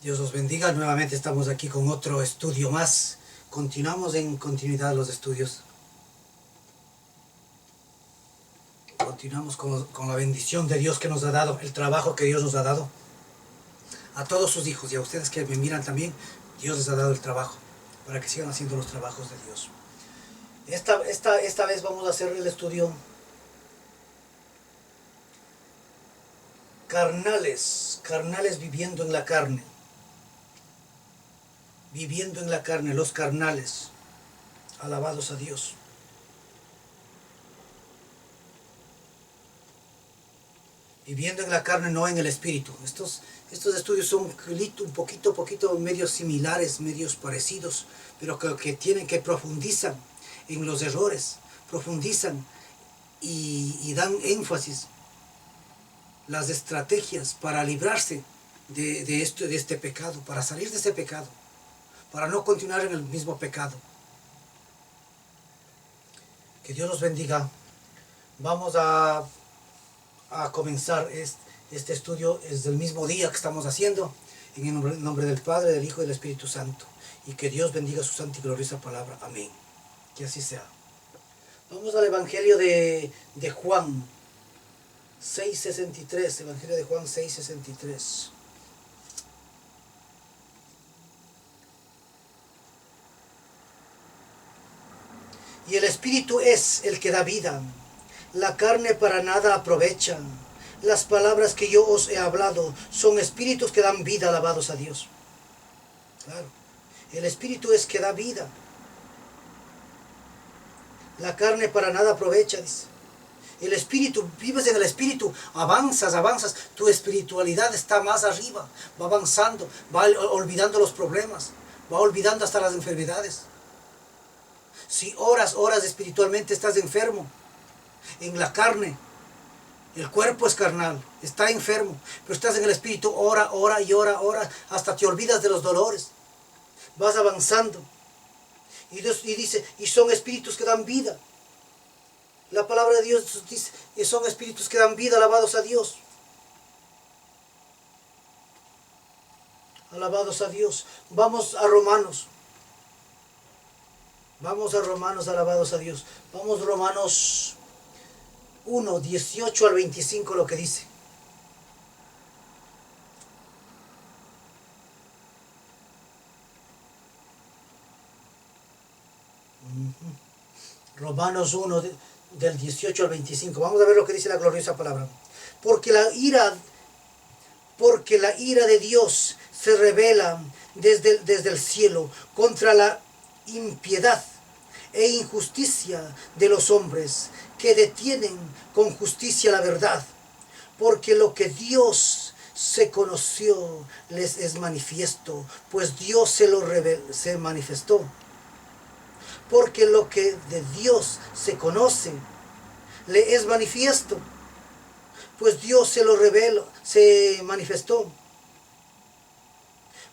Dios los bendiga. Nuevamente estamos aquí con otro estudio más. Continuamos en continuidad los estudios. Continuamos con la bendición de Dios que nos ha dado, el trabajo que Dios nos ha dado. A todos sus hijos y a ustedes que me miran también, Dios les ha dado el trabajo para que sigan haciendo los trabajos de Dios. Esta vez vamos a hacer el estudio carnales viviendo en la carne. Viviendo en la carne, los carnales, alabados a Dios. Viviendo en la carne, no en el espíritu. Estos estudios son un poquito medios similares, medios parecidos, pero que tienen que profundizan en los errores, profundizan y dan énfasis las estrategias para librarse de este pecado, para salir de ese pecado, para no continuar en el mismo pecado. Que Dios los bendiga. Vamos a comenzar este estudio. Es del mismo día que estamos haciendo, en el nombre del Padre, del Hijo y del Espíritu Santo. Y que Dios bendiga su santa y gloriosa palabra. Amén. Que así sea. Vamos al Evangelio de Juan 6:63. Evangelio de Juan 6:63. Y el Espíritu es el que da vida. La carne para nada aprovecha. Las palabras que yo os he hablado son espíritus que dan vida, alabados a Dios. Claro, el Espíritu es que da vida. La carne para nada aprovecha, dice. El Espíritu, vives en el Espíritu, avanzas, tu espiritualidad está más arriba, va avanzando, va olvidando los problemas, va olvidando hasta las enfermedades. Si oras espiritualmente, estás enfermo. En la carne, el cuerpo es carnal, está enfermo, pero estás en el Espíritu, ora, hasta te olvidas de los dolores, vas avanzando. Y Dios dice, y son espíritus que dan vida. La palabra de Dios dice, y son espíritus que dan vida, alabados a Dios. Alabados a Dios. Vamos a Romanos, alabados a Dios. Vamos a Romanos 1, 18 al 25, lo que dice. Romanos 1, del 18 al 25. Vamos a ver lo que dice la gloriosa palabra. Porque la ira de Dios se revela desde el cielo contra la impiedad e injusticia de los hombres, que detienen con justicia la verdad, porque lo que Dios se conoció les es manifiesto, pues Dios se manifestó. Porque lo que de Dios se conoce le es manifiesto, pues Dios se lo reveló, se manifestó.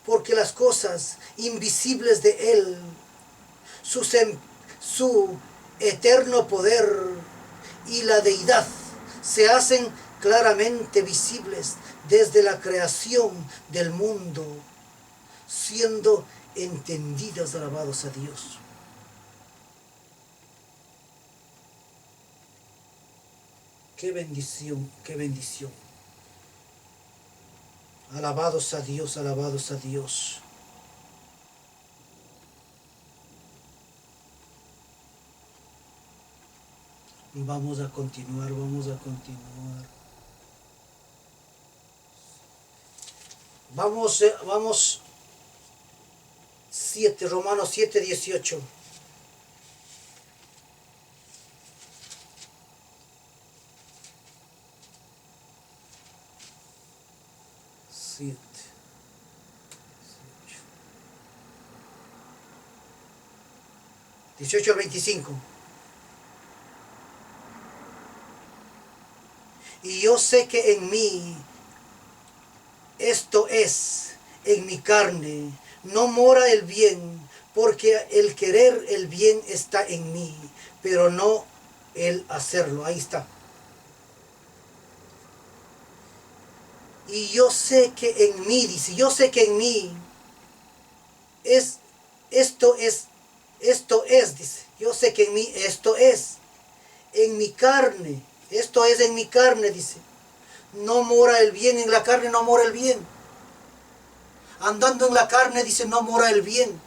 Porque las cosas invisibles de Él, su eterno poder y la deidad, se hacen claramente visibles desde la creación del mundo, siendo entendidas, alabados a Dios. Qué bendición, qué bendición. Alabados a Dios, alabados a Dios. Vamos a continuar. Vamos 7, Romanos 7:18. (18 al 25). Y yo sé que en mí, esto es, en mi carne, no mora el bien, porque el querer el bien está en mí, pero no el hacerlo. Ahí está. Y yo sé que en mí, dice, yo sé que en mí es, esto es, dice, yo sé que en mí esto es, en mi carne, esto es en mi carne, dice. No mora el bien, en la carne no mora el bien. Andando en la carne, dice, no mora el bien.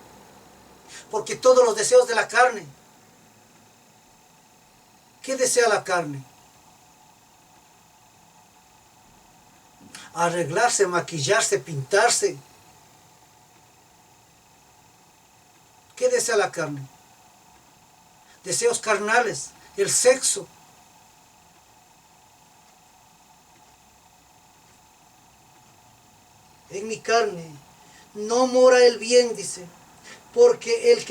Porque todos los deseos de la carne, ¿qué desea la carne? Arreglarse, maquillarse, pintarse. ¿Qué desea la carne? Deseos carnales, el sexo. En mi carne no mora el bien, dice, porque el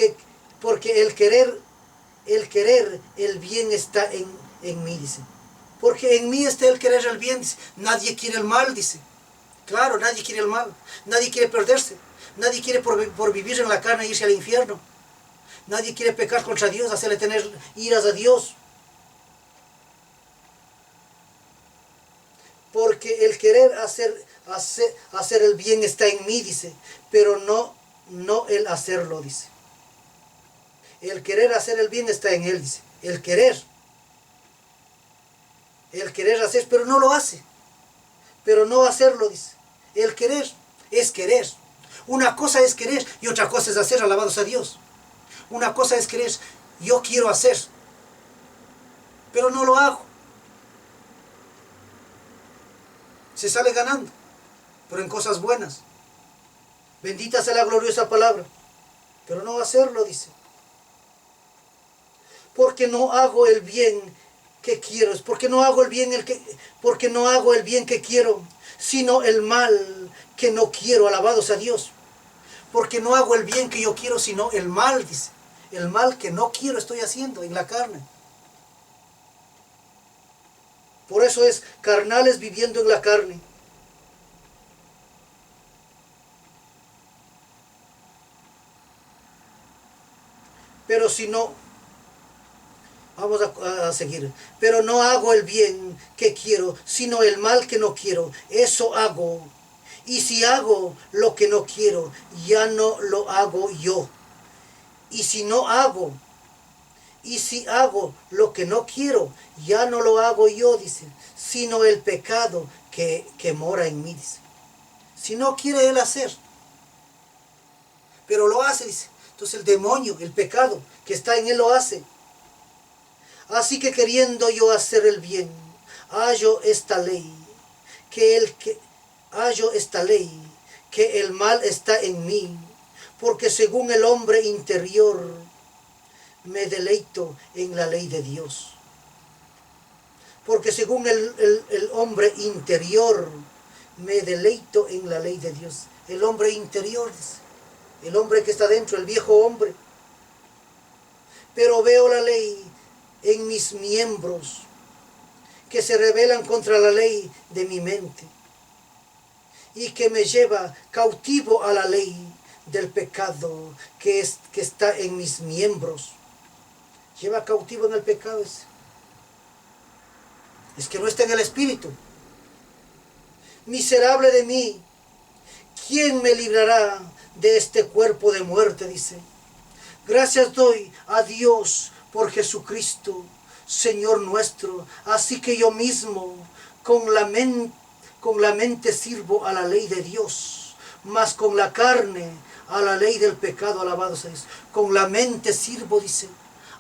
bien está en mí, dice. Porque en mí está el querer el bien, dice. Nadie quiere el mal, dice. Claro, nadie quiere el mal. Nadie quiere perderse. Nadie quiere por vivir en la carne irse al infierno. Nadie quiere pecar contra Dios, hacerle tener iras a Dios. Porque el querer hacer el bien está en mí, dice, pero no el hacerlo, dice. El querer hacer el bien está en él, dice. El querer hacer, pero no lo hace. Pero no hacerlo, dice. El querer es querer. Una cosa es querer y otra cosa es hacer, alabados a Dios. Una cosa es querer, yo quiero hacer, pero no lo hago. Se sale ganando, pero en cosas buenas. Bendita sea la gloriosa palabra, pero no hacerlo, dice. Porque no hago el bien que quiero, es porque no hago el bien porque no hago el bien que quiero, sino el mal que no quiero, alabados a Dios. Porque no hago el bien que yo quiero, sino el mal, dice. El mal que no quiero estoy haciendo en la carne. Por eso es carnales viviendo en la carne. Pero si no, vamos a seguir. Pero no hago el bien que quiero, sino el mal que no quiero. Eso hago. Y si hago lo que no quiero, ya no lo hago yo. Y si hago lo que no quiero, ya no lo hago yo, dice, sino el pecado que mora en mí, dice. Si no quiere él hacer, pero lo hace, dice. Entonces el demonio, el pecado que está en él lo hace. Así que queriendo yo hacer el bien, hallo esta ley, que el mal está en mí, porque según el hombre interior me deleito en la ley de Dios. Porque según el hombre interior me deleito en la ley de Dios. El hombre interior, el hombre que está dentro, el viejo hombre. Pero veo la ley en mis miembros, que se rebelan contra la ley de mi mente, y que me lleva cautivo a la ley del pecado que está en mis miembros. Lleva cautivo en el pecado. Es que no está en el espíritu. Miserable de mí, ¿quién me librará de este cuerpo de muerte? Dice. Gracias doy a Dios por Jesucristo, Señor nuestro. Así que yo mismo con la mente sirvo a la ley de Dios, mas con la carne a la ley del pecado, alabado sea Dios. Con la mente sirvo, dice,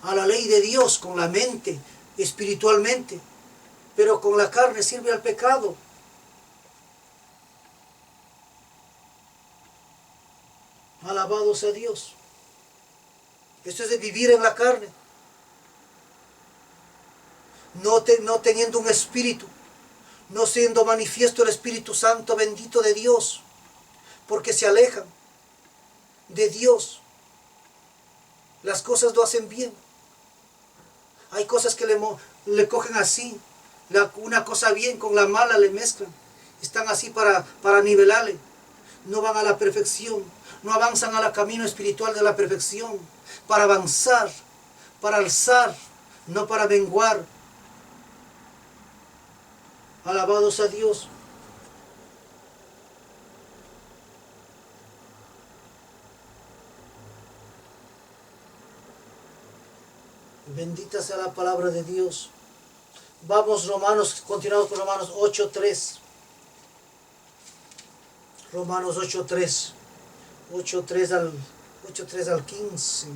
a la ley de Dios, con la mente, espiritualmente, pero con la carne sirve al pecado. Alabado sea Dios. Esto es de vivir en la carne, no teniendo un espíritu, no siendo manifiesto el Espíritu Santo bendito de Dios, porque se alejan de Dios. Las cosas lo hacen bien. Hay cosas que le cogen así, una cosa bien con la mala le mezclan. Están así para nivelarle. No van a la perfección, no avanzan al camino espiritual de la perfección, para avanzar, para alzar, no para menguar. Alabados a Dios. Bendita sea la palabra de Dios. Vamos, Romanos, continuamos con Romanos 8:3. Romanos 8:3. 8:3 al 15.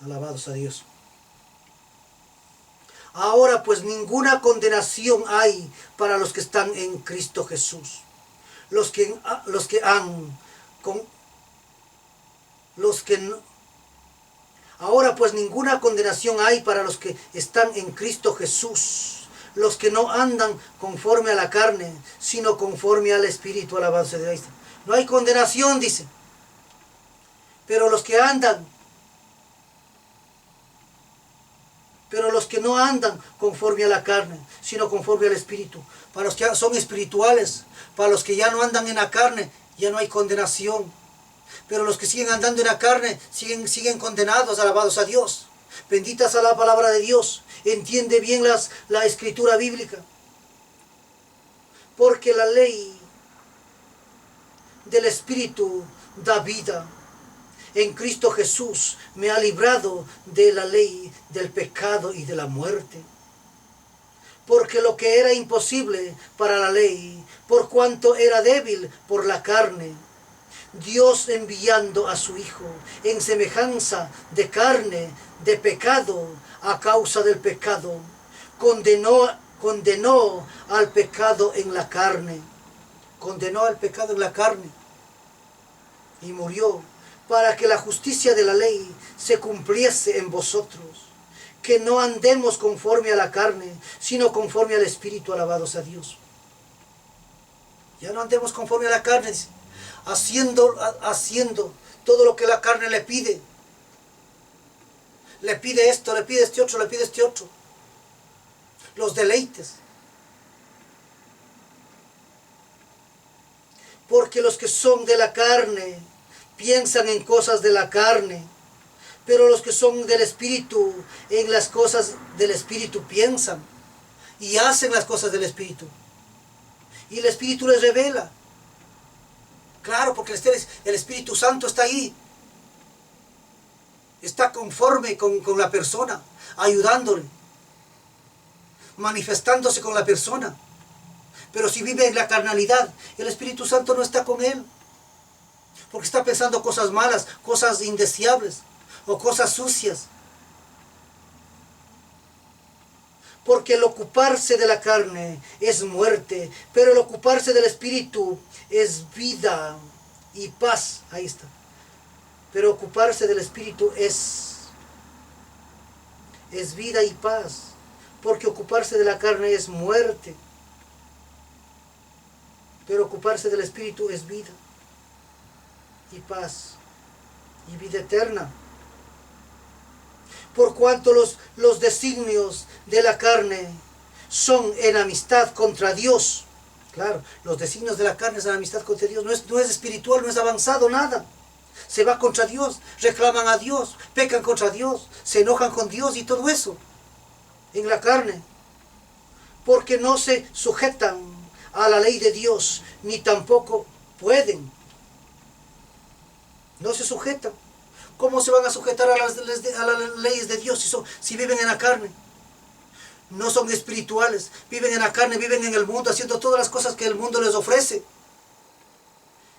Alabados a Dios. Ahora pues ninguna condenación hay para los que están en Cristo Jesús. Los que ahora pues ninguna condenación hay para los que están en Cristo Jesús, los que no andan conforme a la carne, sino conforme al Espíritu. Alabanza de Dios. No hay condenación, dice, pero los que no andan conforme a la carne, sino conforme al Espíritu. Para los que son espirituales, para los que ya no andan en la carne, ya no hay condenación. Pero los que siguen andando en la carne, siguen condenados. Alabados a Dios. Bendita sea la palabra de Dios. Entiende bien la escritura bíblica. Porque la ley del Espíritu da vida. En Cristo Jesús me ha librado de la ley del pecado y de la muerte. Porque lo que era imposible para la ley, por cuanto era débil por la carne, Dios enviando a su Hijo en semejanza de carne, de pecado, a causa del pecado, condenó al pecado en la carne. Condenó al pecado en la carne y murió para que la justicia de la ley se cumpliese en vosotros, que no andemos conforme a la carne, sino conforme al Espíritu. Alabados a Dios. Ya no andemos conforme a la carne, haciendo todo lo que la carne le pide. Le pide esto, le pide este otro, le pide este otro. Los deleites. Porque los que son de la carne piensan en cosas de la carne, pero los que son del Espíritu, en las cosas del Espíritu piensan y hacen las cosas del Espíritu. Y el Espíritu les revela. Claro, porque el Espíritu Santo está ahí. Está conforme con la persona, ayudándole, manifestándose con la persona. Pero si vive en la carnalidad, el Espíritu Santo no está con él. Porque está pensando cosas malas, cosas indeseables o cosas sucias. Porque el ocuparse de la carne es muerte, pero el ocuparse del Espíritu es vida y paz. Ahí está. Pero ocuparse del Espíritu es vida y paz. Porque ocuparse de la carne es muerte, pero ocuparse del Espíritu es vida y paz y vida eterna. Por cuanto los designios de la carne son enemistad contra Dios. Claro, los designios de la carne son enemistad contra Dios. No es espiritual, no es avanzado, nada. Se va contra Dios, reclaman a Dios, pecan contra Dios, se enojan con Dios y todo eso en la carne. Porque no se sujetan a la ley de Dios, ni tampoco pueden. No se sujetan. ¿Cómo se van a sujetar a las leyes de Dios si viven en la carne? No son espirituales, viven en la carne, viven en el mundo, haciendo todas las cosas que el mundo les ofrece.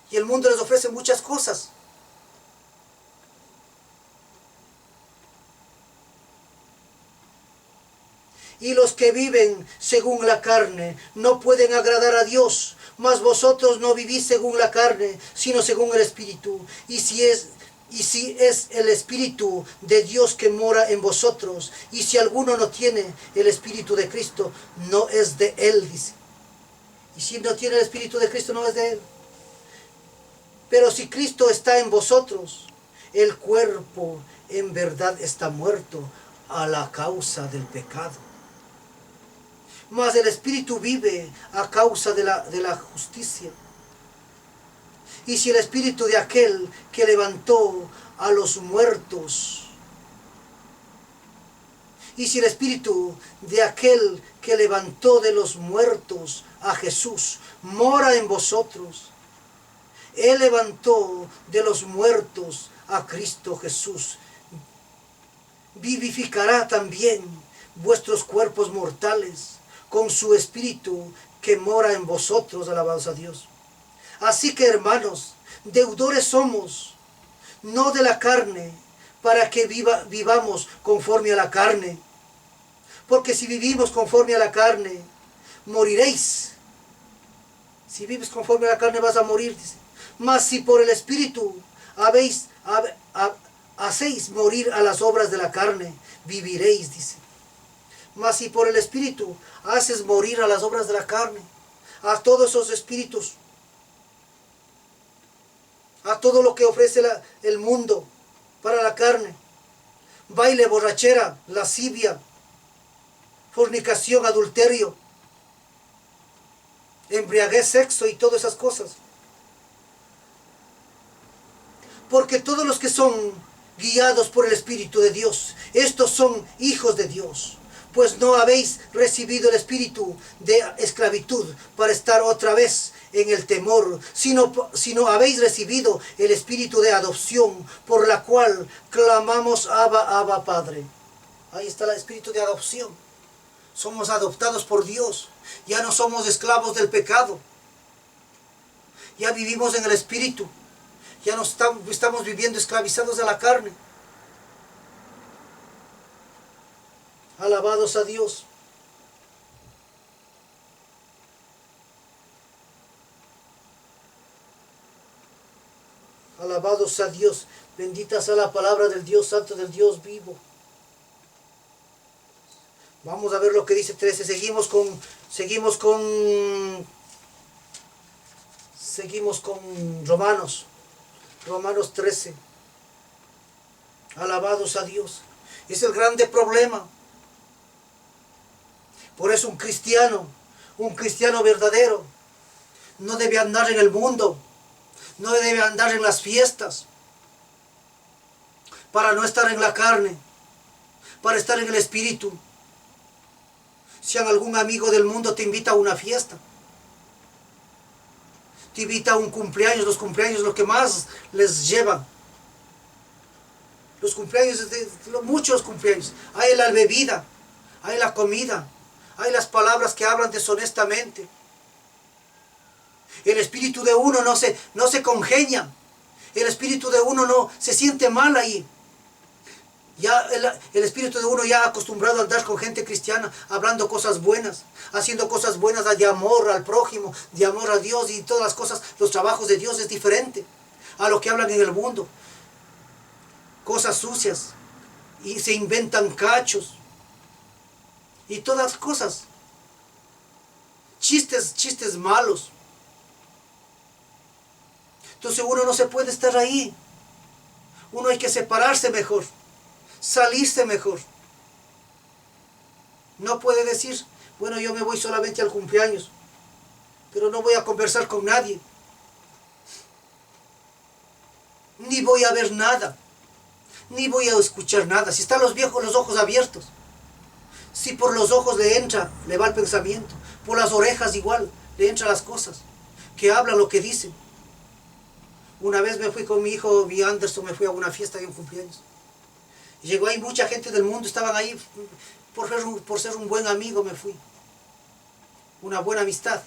Y el mundo les ofrece muchas cosas. Y los que viven según la carne no pueden agradar a Dios, mas vosotros no vivís según la carne, sino según el Espíritu. Y si es el Espíritu de Dios que mora en vosotros, y si alguno no tiene el Espíritu de Cristo, no es de él, dice. Y si no tiene el Espíritu de Cristo, no es de él. Pero si Cristo está en vosotros, el cuerpo en verdad está muerto a la causa del pecado, mas el Espíritu vive a causa de la justicia. Y si el Espíritu de aquel que levantó a los muertos, y si el Espíritu de aquel que levantó de los muertos a Jesús mora en vosotros, Él levantó de los muertos a Cristo Jesús. Vivificará también vuestros cuerpos mortales con su espíritu que mora en vosotros. Alabados a Dios. Así que, hermanos, deudores somos, no de la carne, para que vivamos conforme a la carne. Porque si vivimos conforme a la carne, moriréis. Si vives conforme a la carne vas a morir, dice. Mas si por el Espíritu hacéis morir a las obras de la carne, viviréis, dice. Mas si por el Espíritu haces morir a las obras de la carne, a todos esos espíritus, a todo lo que ofrece el mundo para la carne, baile, borrachera, lascivia, fornicación, adulterio, embriaguez, sexo y todas esas cosas. Porque todos los que son guiados por el Espíritu de Dios, estos son hijos de Dios. Pues no habéis recibido el espíritu de esclavitud para estar otra vez en el temor, sino habéis recibido el espíritu de adopción, por la cual clamamos Abba, Abba, Padre. Ahí está el espíritu de adopción. Somos adoptados por Dios. Ya no somos esclavos del pecado. Ya vivimos en el espíritu. Ya no estamos viviendo esclavizados a la carne. Alabados a Dios. Alabados a Dios. Bendita sea la palabra del Dios santo, del Dios vivo. Vamos a ver lo que dice 13. Seguimos con Romanos. Romanos 13. Alabados a Dios. Es el grande problema. Por eso un cristiano verdadero, no debe andar en el mundo, no debe andar en las fiestas, para no estar en la carne, para estar en el espíritu. Si algún amigo del mundo te invita a una fiesta, te invita a un cumpleaños, los cumpleaños lo que más les llevan. Los cumpleaños, muchos cumpleaños, hay la bebida, hay la comida, hay las palabras que hablan deshonestamente. El espíritu de uno no se congenia. El espíritu de uno no se siente mal ahí. Ya el espíritu de uno ya acostumbrado a andar con gente cristiana, hablando cosas buenas, haciendo cosas buenas de amor al prójimo, de amor a Dios y todas las cosas, los trabajos de Dios es diferente a lo que hablan en el mundo. Cosas sucias y se inventan cachos y todas cosas, chistes malos. Entonces uno no se puede estar ahí. Uno hay que separarse mejor, salirse mejor. No puede decir, bueno, yo me voy solamente al cumpleaños, pero no voy a conversar con nadie, ni voy a ver nada, ni voy a escuchar nada. Si están los viejos los ojos abiertos, si por los ojos le va el pensamiento, por las orejas igual, le entran las cosas, que hablan lo que dicen. Una vez me fui con mi hijo, mi Anderson, me fui a una fiesta de un cumpleaños. Y llegó ahí mucha gente del mundo, estaban ahí, por ser un buen amigo me fui. Una buena amistad.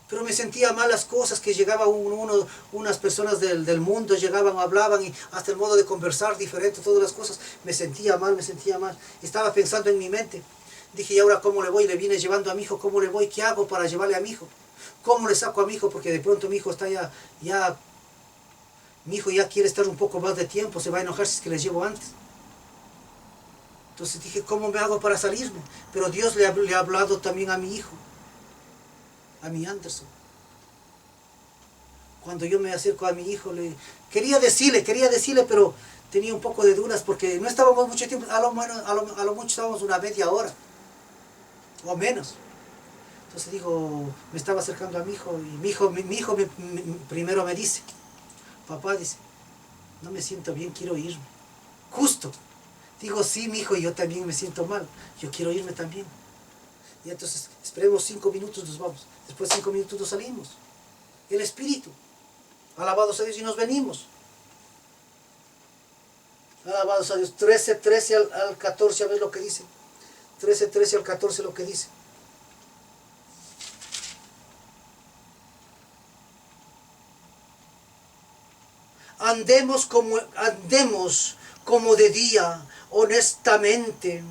Pero me sentía mal las cosas, que llegaban unas personas del mundo, llegaban, hablaban, y hasta el modo de conversar diferente, todas las cosas. Me sentía mal. Estaba pensando en mi mente. Dije, ¿y ahora cómo le voy? Le vine llevando a mi hijo, ¿cómo le voy? ¿Qué hago para llevarle a mi hijo? ¿Cómo le saco a mi hijo? Porque de pronto mi hijo está mi hijo ya quiere estar un poco más de tiempo, se va a enojar si es que le llevo antes. Entonces dije, ¿cómo me hago para salirme? Pero Dios le ha hablado también a mi hijo, a mi Anderson. Cuando yo me acerco a mi hijo, quería decirle, pero tenía un poco de dudas porque no estábamos mucho tiempo, a lo mucho estábamos una media hora, o menos. Entonces digo, me estaba acercando a mi hijo, y mi hijo primero me dice, papá, dice, no me siento bien, quiero irme. Justo. Digo, sí, mi hijo, yo también me siento mal, yo quiero irme también. Y entonces, esperemos 5 minutos, nos vamos. Después de 5 minutos nos salimos. el Espíritu. Alabados a Dios, y nos venimos. Alabados a Dios. 13 al 14, a ver lo que dice. 13 al 14 lo que dice. Andemos como de día, honestamente,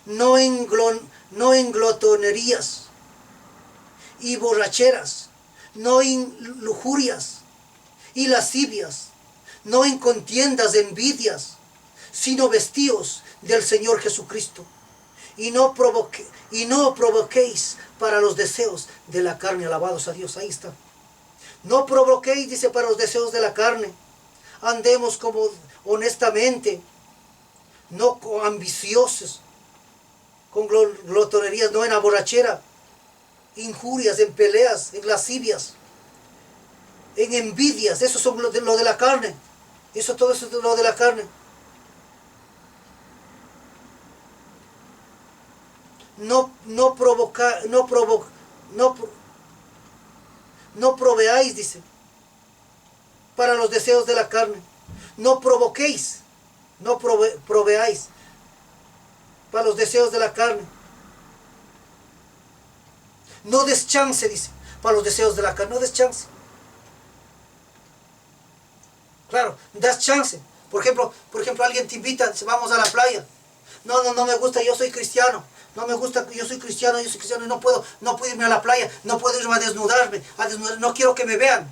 no en glotonerías y borracheras, no en lujurias y lascivias, no en contiendas, envidias, sino vestíos del Señor Jesucristo, y no provoquéis para los deseos de la carne. Alabados a Dios. Ahí está. No provoquéis, dice, para los deseos de la carne. Andemos como honestamente, no con ambiciosos, con glotonerías, no en la borrachera, injurias, en peleas, en lascivias, en envidias. Eso son lo de la carne. Todo eso es lo de la carne. No proveáis, dice, para los deseos de la carne. No provoquéis, no proveáis para los deseos de la carne. No des chance, dice, para los deseos de la carne. No des chance. Claro, das chance. Por ejemplo, alguien te invita, dice, vamos a la playa. No me gusta, yo soy cristiano. No me gusta, yo soy cristiano y no puedo irme a la playa, no puedo irme a desnudarme, no quiero que me vean.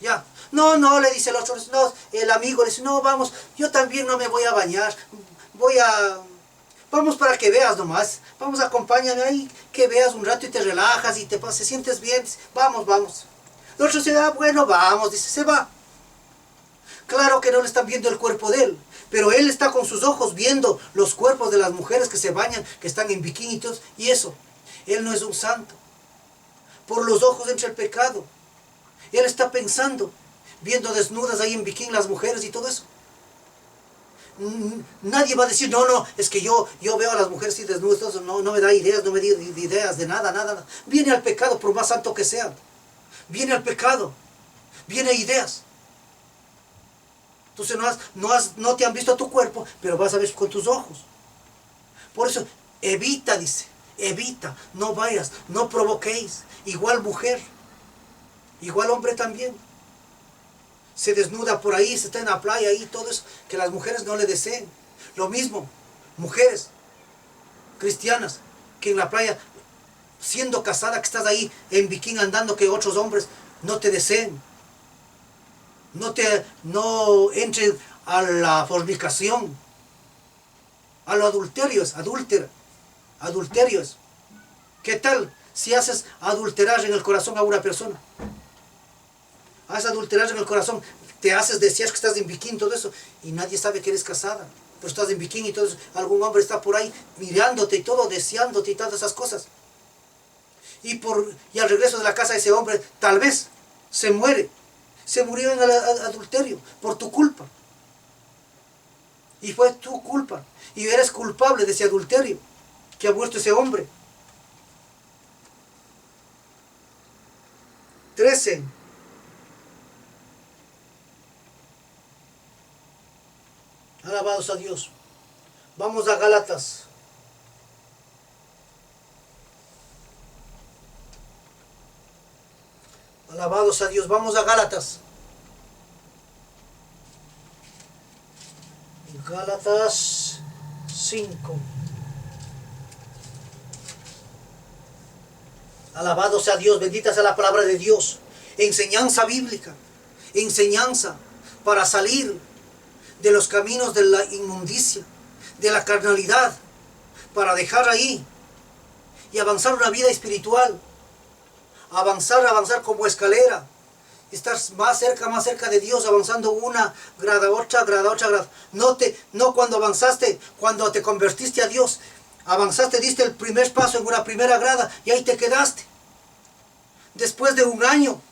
Ya. No, le dice el otro, no, el amigo le dice, no, vamos, yo también no me voy a bañar, vamos para que veas nomás, vamos, acompáñame ahí, que veas un rato y te relajas y te sientes bien, dice, vamos. El otro dice, bueno, vamos, dice, se va. Claro que no le están viendo el cuerpo de él, pero él está con sus ojos viendo los cuerpos de las mujeres que se bañan, que están en bikini y todo, y eso. Él no es un santo. Por los ojos entra el pecado. Él está pensando, viendo desnudas ahí en bikini las mujeres y todo eso. Nadie va a decir, no, es que yo veo a las mujeres así desnudas, todo eso, no me da ideas, no me da ideas de nada. Viene al pecado, por más santo que sea. Viene al pecado, viene ideas. Entonces no te han visto a tu cuerpo, pero vas a ver con tus ojos. Por eso, evita, dice, no vayas, no provoquéis. Igual mujer, igual hombre también. Se desnuda por ahí, se está en la playa ahí, todo eso, que las mujeres no le deseen. Lo mismo, mujeres cristianas, que en la playa, siendo casada, que estás ahí en bikini andando, que otros hombres no te deseen. No entren a la fornicación, a los adulterios, adulterios. ¿Qué tal si haces adulterar en el corazón a una persona? Haces adulterar en el corazón, te haces desear que estás en bikini, todo eso, y nadie sabe que eres casada, pero estás en bikini y todo eso, algún hombre está por ahí mirándote y todo, deseándote y todas esas cosas. Y al regreso de la casa de ese hombre, tal vez se muere. Se murió en el adulterio por tu culpa. Y fue tu culpa. Y eres culpable de ese adulterio que ha muerto ese hombre. 13. Alabados a Dios. Vamos a Gálatas. Alabados a Dios. Vamos a Gálatas. Gálatas 5. Alabados a Dios. Bendita sea la palabra de Dios. Enseñanza bíblica. Enseñanza para salir de los caminos de la inmundicia, de la carnalidad, para dejar ahí y avanzar una vida espiritual. Avanzar como escalera, estar más cerca de Dios, avanzando una grada, otra grada. No cuando avanzaste, cuando te convertiste a Dios, avanzaste, diste el primer paso en una primera grada y ahí te quedaste. Después de un año,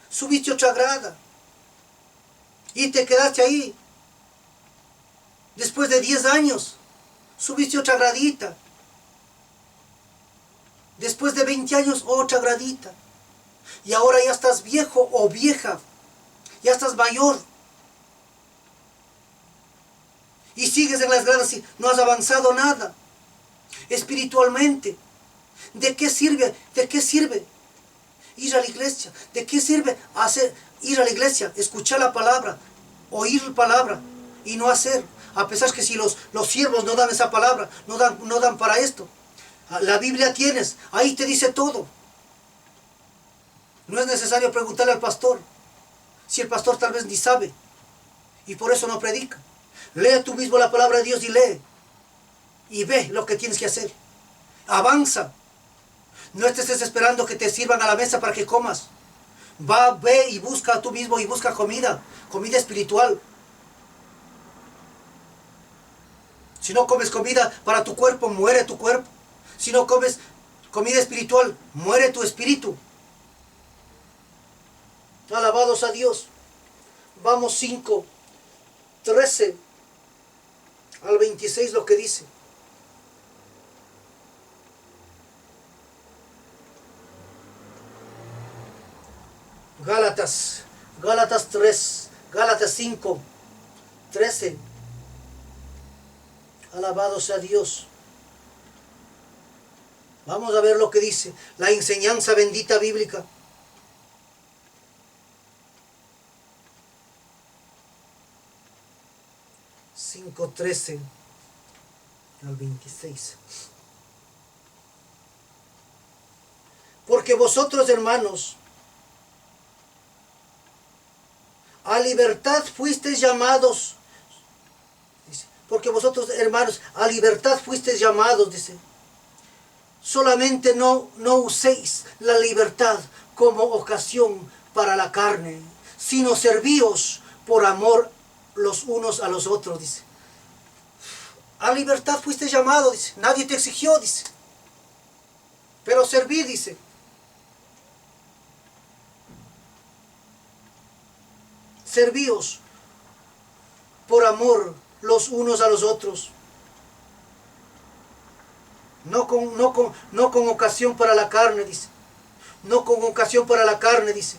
subiste otra grada y te quedaste ahí. Después de 10 años, subiste otra gradita. Después de 20 años, otra gradita. Y ahora ya estás viejo o vieja. Ya estás mayor. Y sigues en las gradas y no has avanzado nada. Espiritualmente. ¿De qué sirve? ¿De qué sirve ir a la iglesia? ¿De qué sirve ir a la iglesia? Escuchar la palabra. Oír la palabra. Y no hacer. A pesar que si los siervos no dan esa palabra. No dan para esto. La Biblia tienes. Ahí te dice todo. No es necesario preguntarle al pastor. Si el pastor tal vez ni sabe. Y por eso no predica. Lee tú mismo la palabra de Dios y lee. Y ve lo que tienes que hacer. Avanza. No estés esperando que te sirvan a la mesa para que comas. Ve y busca tú mismo y busca comida. Comida espiritual. Si no comes comida para tu cuerpo, muere tu cuerpo. Si no comes comida espiritual, muere tu espíritu. Alabados a Dios. Vamos 5, 13 al 26 lo que dice. Gálatas 5, 13. Alabados a Dios. Vamos a ver lo que dice la enseñanza bendita bíblica. 5:13 al 26. Porque vosotros, hermanos, a libertad fuisteis llamados. Dice, porque vosotros, hermanos, a libertad fuisteis llamados, dice. Solamente no uséis la libertad como ocasión para la carne, sino servíos por amor los unos a los otros, dice. A libertad fuiste llamado, dice. Nadie te exigió, dice. Pero serví, dice. Servíos por amor los unos a los otros. No con ocasión para la carne, dice. No con ocasión para la carne, dice.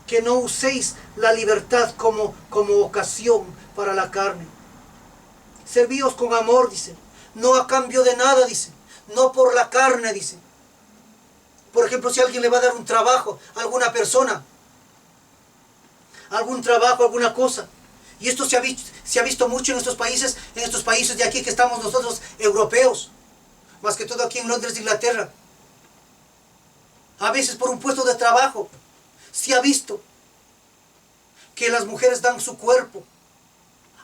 Que no uséis la libertad como ocasión para la carne. Servíos con amor, dice. No a cambio de nada, dice. No por la carne, dice. Por ejemplo, si alguien le va a dar un trabajo a alguna persona, algún trabajo, alguna cosa. Y esto se ha visto mucho en estos países de aquí que estamos nosotros, europeos. Más que todo aquí en Londres, Inglaterra. A veces por un puesto de trabajo. Se ha visto que las mujeres dan su cuerpo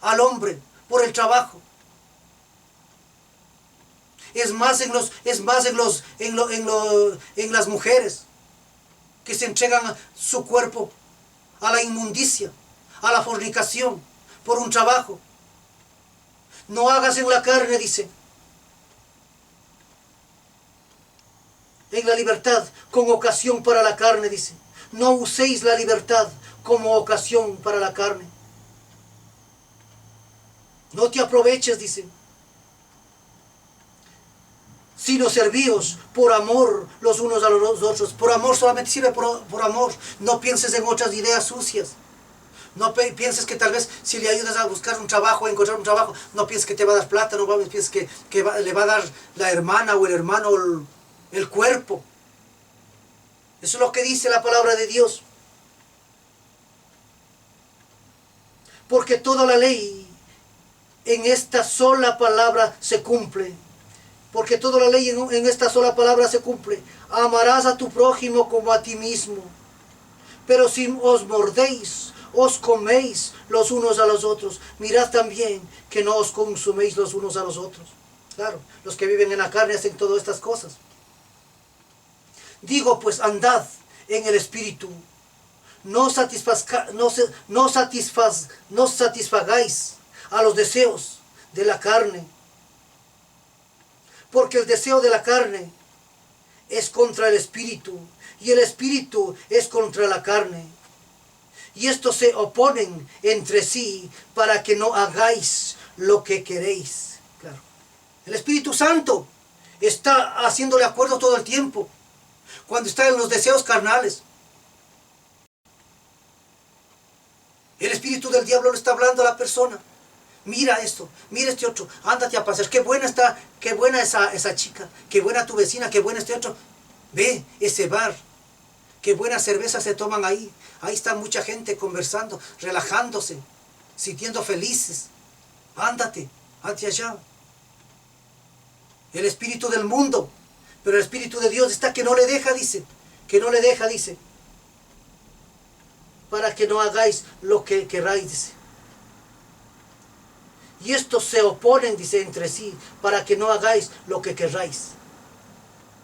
al hombre por el trabajo. Es más en las mujeres que se entregan su cuerpo a la inmundicia, a la fornicación, por un trabajo. No hagas en la carne, dice. En la libertad, con ocasión para la carne, dice. No uséis la libertad como ocasión para la carne. No te aproveches, dice. Sino servíos por amor los unos a los otros. Por amor, solamente sirve por amor. No pienses en otras ideas sucias. No pienses que tal vez si le ayudas a buscar un trabajo, a encontrar un trabajo, no pienses que te va a dar plata, no pienses que le va a dar la hermana o el hermano el cuerpo. Eso es lo que dice la palabra de Dios. Porque toda la ley en esta sola palabra se cumple. Porque toda la ley en esta sola palabra se cumple. Amarás a tu prójimo como a ti mismo. Pero si os mordéis, os coméis los unos a los otros, mirad también que no os consuméis los unos a los otros. Claro, los que viven en la carne hacen todas estas cosas. Digo pues, andad en el Espíritu. No satisfagáis a los deseos de la carne. Porque el deseo de la carne es contra el Espíritu. Y el Espíritu es contra la carne. Y estos se oponen entre sí para que no hagáis lo que queréis. Claro. El Espíritu Santo está haciéndole acuerdo todo el tiempo. cuando está en los deseos carnales. El espíritu del diablo le está hablando a la persona. Mira esto, mira este otro, ándate a pasear, qué buena está, qué buena esa chica, qué buena tu vecina, qué buena este otro. Ve ese bar, qué buena cerveza se toman ahí. Ahí está mucha gente conversando, relajándose, sintiendo felices. Ándate allá. El espíritu del mundo, pero el espíritu de Dios está que no le deja, dice, que no le deja, dice, para que no hagáis lo que queráis, dice. Y estos se oponen, dice, entre sí, para que no hagáis lo que queráis.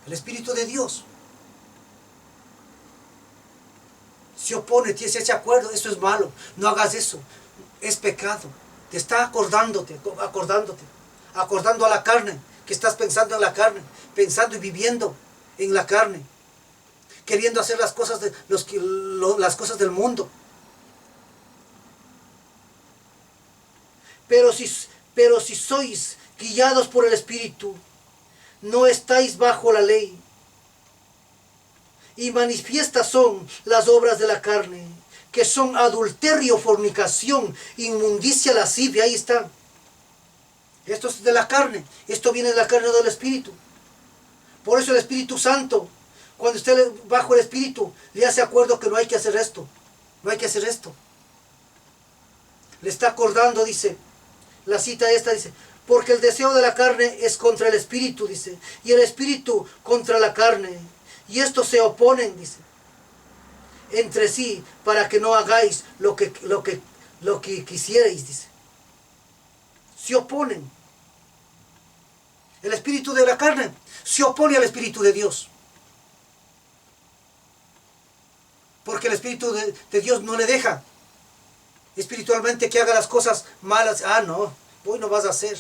El espíritu de Dios se opone, se hace acuerdo, eso es malo, no hagas eso, es pecado. Te está acordando a la carne, que estás pensando en la carne, pensando y viviendo en la carne, queriendo hacer las cosas, las cosas del mundo. Pero si sois guiados por el Espíritu, no estáis bajo la ley. Y manifiestas son las obras de la carne, que son adulterio, fornicación, inmundicia, lascivia. Ahí está. Esto es de la carne. Esto viene de la carne del Espíritu. Por eso el Espíritu Santo, cuando esté bajo el Espíritu, le hace acuerdo que no hay que hacer esto. No hay que hacer esto. Le está acordando, dice. La cita esta dice, porque el deseo de la carne es contra el Espíritu, dice, y el Espíritu contra la carne. Y estos se oponen, dice, entre sí, para que no hagáis lo que quisierais, dice. Se oponen. El espíritu de la carne se opone al espíritu de Dios. Porque el espíritu de Dios no le deja espiritualmente que haga las cosas malas. Ah, no, voy no vas a hacer.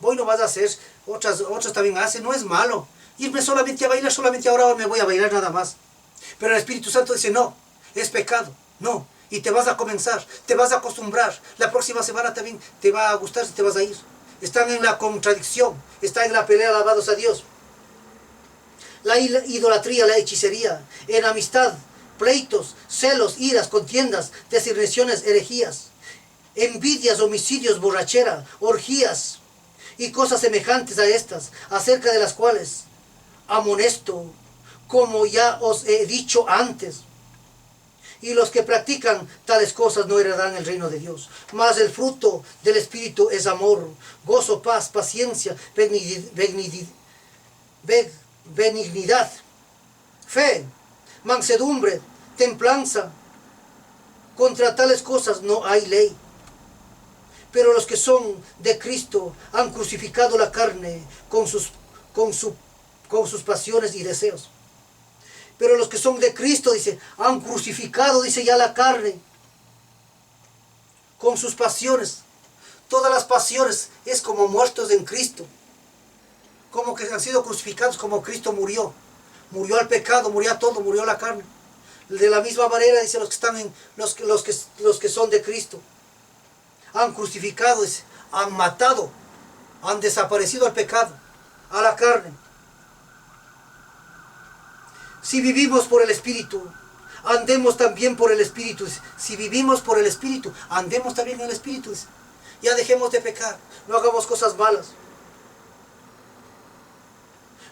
Voy no vas a hacer. Otras también hacen, no es malo. Irme solamente a bailar, solamente ahora me voy a bailar nada más. Pero el Espíritu Santo dice, no, es pecado, no. Y te vas a comenzar, te vas a acostumbrar. La próxima semana también te va a gustar si te vas a ir. Están en la contradicción, están en la pelea, alabados a Dios. La idolatría, la hechicería, enemistad, pleitos, celos, iras, contiendas, designaciones, herejías, envidias, homicidios, borrachera, orgías y cosas semejantes a estas, acerca de las cuales amonesto, como ya os he dicho antes. Y los que practican tales cosas no heredarán el reino de Dios. Mas el fruto del Espíritu es amor, gozo, paz, paciencia, benignidad, fe, mansedumbre, templanza. Contra tales cosas no hay ley. Pero los que son de Cristo han crucificado la carne con sus pasiones y deseos. Pero los que son de Cristo, dice, han crucificado, dice, ya la carne con sus pasiones. Todas las pasiones es como muertos en Cristo. Como que han sido crucificados, como Cristo murió. Murió al pecado, murió a todo, murió a la carne. De la misma manera, dice, los que están los que son de Cristo han crucificado, dice, han matado, han desaparecido al pecado, a la carne. Si vivimos por el Espíritu, andemos también por el Espíritu. Si vivimos por el Espíritu, andemos también en el Espíritu. Ya dejemos de pecar, no hagamos cosas malas.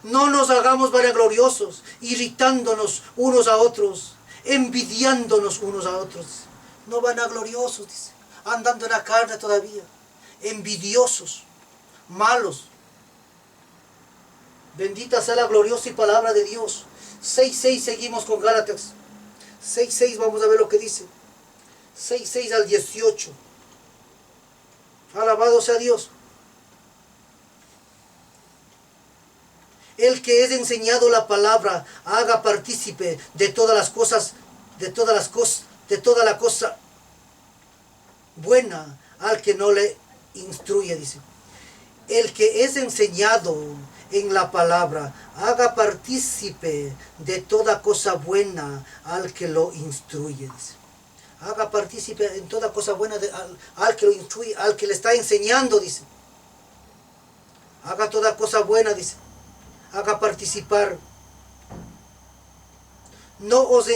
No nos hagamos vanagloriosos, irritándonos unos a otros, envidiándonos unos a otros. No vanagloriosos, dice, andando en la carne todavía, envidiosos, malos. Bendita sea la gloriosa y palabra de Dios. 6.6 seguimos con Gálatas. 6.6 vamos a ver lo que dice. 6.6 al 18. Alabado sea Dios. El que es enseñado la palabra, haga partícipe de todas las cosas, de toda la cosa buena al que no le instruye, dice. El que es enseñado en la palabra, haga partícipe de toda cosa buena al que lo instruye, dice. Haga partícipe en toda cosa buena al que lo instruye, al que le está enseñando, dice. Haga toda cosa buena, dice. Haga participar no os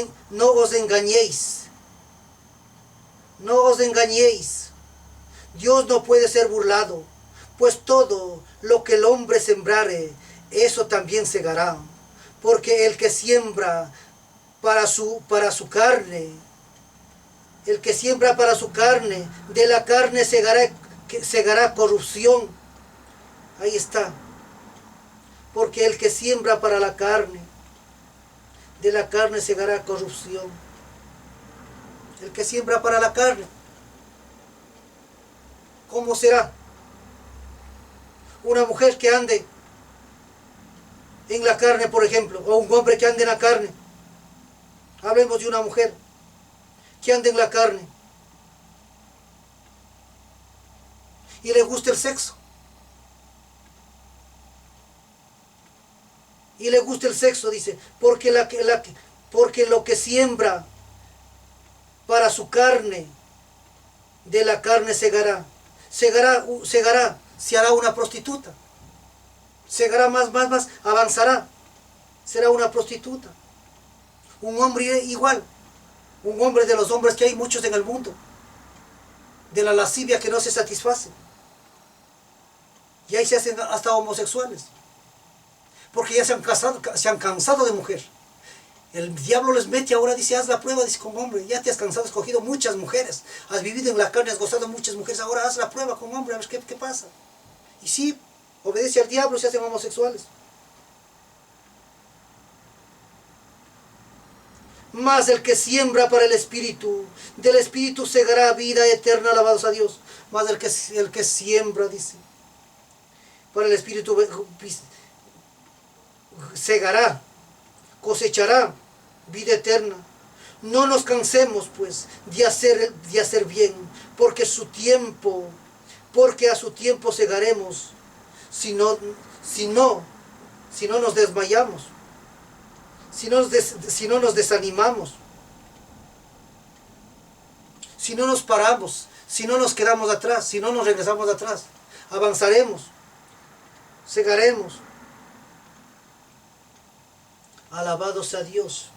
engañéis, no os engañéis. Dios no puede ser burlado, pues todo lo que el hombre sembrare, eso también segará. Porque el que siembra para su carne, el que siembra para su carne, de la carne segará corrupción. Ahí está. Porque el que siembra para la carne, de la carne segará corrupción. El que siembra para la carne, ¿cómo será? Una mujer que ande en la carne, por ejemplo, o un hombre que ande en la carne. Hablemos de una mujer que ande en la carne y le gusta el sexo. Y le gusta el sexo, dice, porque lo que siembra para su carne, de la carne segará, se hará una prostituta. Segará más, avanzará, será una prostituta. Un hombre igual, un hombre de los hombres que hay muchos en el mundo, de la lascivia que no se satisface. Y ahí se hacen hasta homosexuales, porque ya se han cansado de mujer. El diablo les mete ahora, dice, haz la prueba, dice, con hombre, ya te has cansado, has escogido muchas mujeres, has vivido en la carne, has gozado de muchas mujeres, ahora haz la prueba con hombre, a ver qué pasa. Y sí, obedece al diablo y se hacen homosexuales. Mas el que siembra para el Espíritu, del Espíritu segará vida eterna, alabados a Dios. Mas el que siembra, dice, para el Espíritu segará, cosechará vida eterna. No nos cansemos, pues, de hacer bien, porque a su tiempo segaremos, si no nos desmayamos, si no nos desanimamos, si no nos paramos, si no nos quedamos atrás, si no nos regresamos atrás, avanzaremos, segaremos. Alabado sea Dios.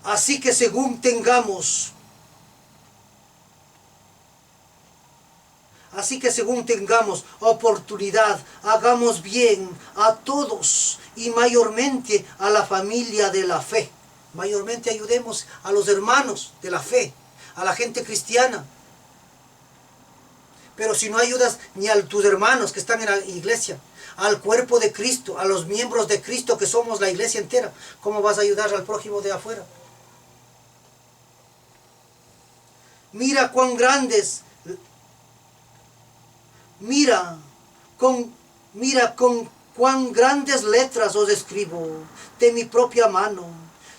Así que según tengamos oportunidad, hagamos bien a todos y mayormente a la familia de la fe. Mayormente ayudemos a los hermanos de la fe, a la gente cristiana. Pero si no ayudas ni a tus hermanos que están en la iglesia, al cuerpo de Cristo, a los miembros de Cristo que somos la iglesia entera, ¿cómo vas a ayudar al prójimo de afuera? Mira con cuán grandes letras os escribo de mi propia mano.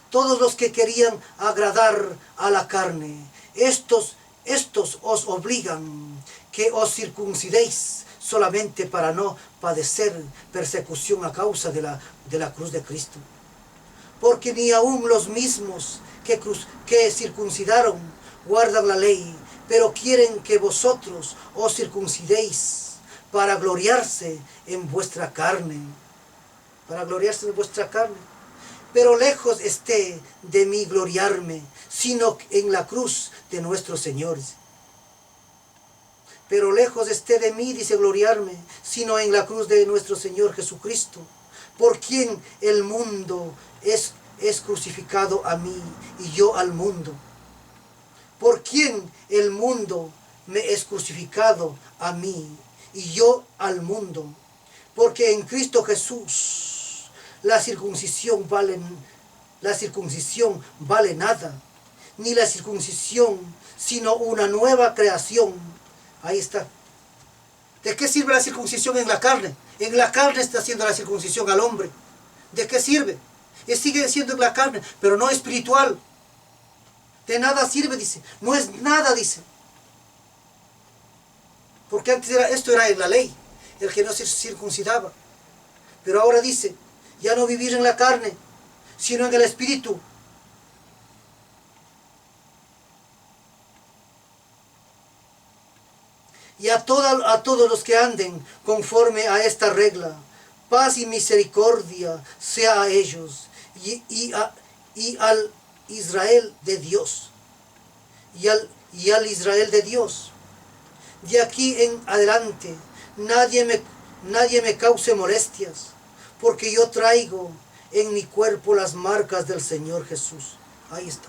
Todos los que querían agradar a la carne, estos os obligan que os circuncidéis solamente para no padecer persecución a causa de la cruz de Cristo. Porque ni aun los mismos que circuncidaron guardan la ley, pero quieren que vosotros os circuncidéis para gloriarse en vuestra carne. Para gloriarse en vuestra carne. Pero lejos esté de mí gloriarme, sino en la cruz de nuestro Señor. Pero lejos esté de mí, dice, gloriarme, sino en la cruz de nuestro Señor Jesucristo, por quien el mundo es crucificado a mí y yo al mundo. Por quien el mundo me es crucificado a mí y yo al mundo. Porque en Cristo Jesús la circuncisión vale nada, ni la circuncisión, sino una nueva creación. Ahí está. ¿De qué sirve la circuncisión en la carne? En la carne está haciendo la circuncisión al hombre. ¿De qué sirve? Sigue siendo en la carne, pero no espiritual. De nada sirve, dice. No es nada, dice. Porque antes esto era en la ley, el que no se circuncidaba. Pero ahora dice, ya no vivir en la carne, sino en el espíritu. Y a todos los que anden conforme a esta regla, Paz y misericordia sea a ellos y al Israel de Dios. Y al Israel de Dios. De aquí en adelante nadie me cause molestias, porque yo traigo en mi cuerpo las marcas del Señor Jesús. Ahí está.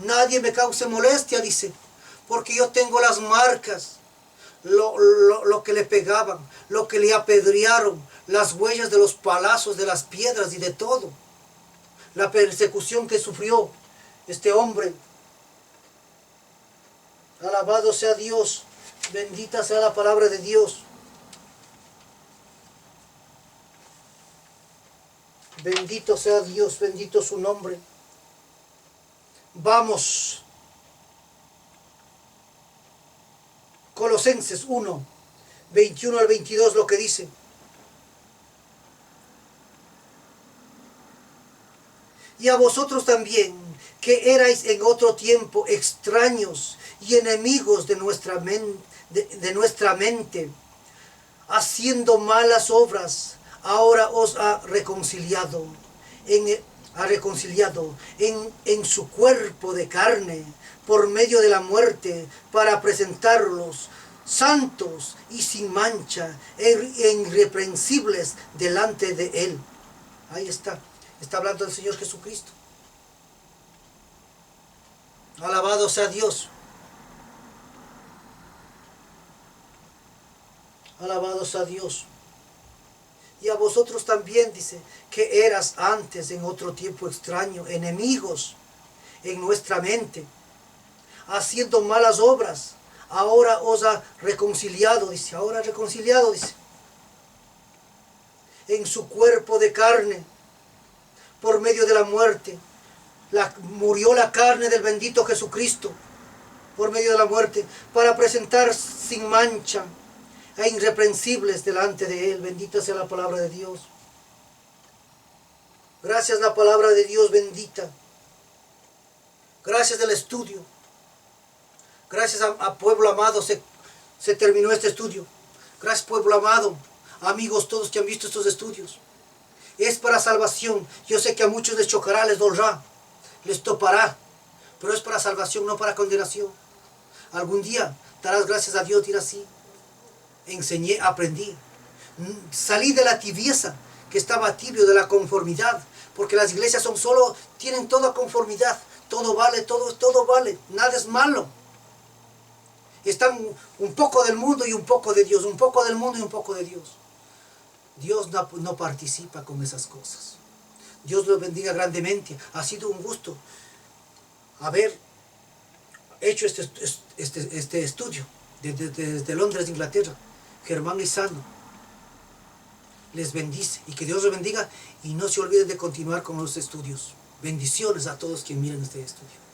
Nadie me cause molestia, dice, porque yo tengo las marcas, lo que le pegaban, lo que le apedrearon, las huellas de los palazos, de las piedras y de todo. La persecución que sufrió este hombre. Alabado sea Dios, bendita sea la palabra de Dios. Bendito sea Dios, bendito su nombre. Vamos. Colosenses 1, 21 al 22 lo que dice. Y a vosotros también, que erais en otro tiempo extraños y enemigos de nuestra mente, haciendo malas obras, ahora os ha reconciliado en su cuerpo de carne por medio de la muerte, para presentarlos santos y sin mancha e irreprensibles delante de Él. Ahí está. Está hablando del Señor Jesucristo. Alabado sea Dios. Alabado sea Dios. Y a vosotros también, dice, que eras antes en otro tiempo extraño, enemigos en nuestra mente, haciendo malas obras, ahora os ha reconciliado, dice, ahora reconciliado, dice, en su cuerpo de carne, por medio de la muerte. Murió la carne del bendito Jesucristo por medio de la muerte, para presentar sin mancha e irreprensibles delante de Él. Bendita sea la palabra de Dios. Gracias la palabra de Dios bendita. Gracias del estudio. Gracias a pueblo amado se terminó este estudio. Gracias pueblo amado, amigos todos que han visto estos estudios. Es para salvación. Yo sé que a muchos les chocará, les dolerá, les topará, pero es para salvación, no para condenación. Algún día darás gracias a Dios, dirás así. Enseñé, aprendí. Salí de la tibieza, que estaba tibio, de la conformidad, porque las iglesias tienen toda conformidad, todo vale, todo vale, nada es malo. Están un poco del mundo y un poco de Dios, un poco del mundo y un poco de Dios. Dios no participa con esas cosas. Dios los bendiga grandemente. Ha sido un gusto haber hecho este estudio desde Londres, Inglaterra. Germán Lizano les bendice y que Dios los bendiga, y no se olviden de continuar con los estudios. Bendiciones a todos quienes miren este estudio.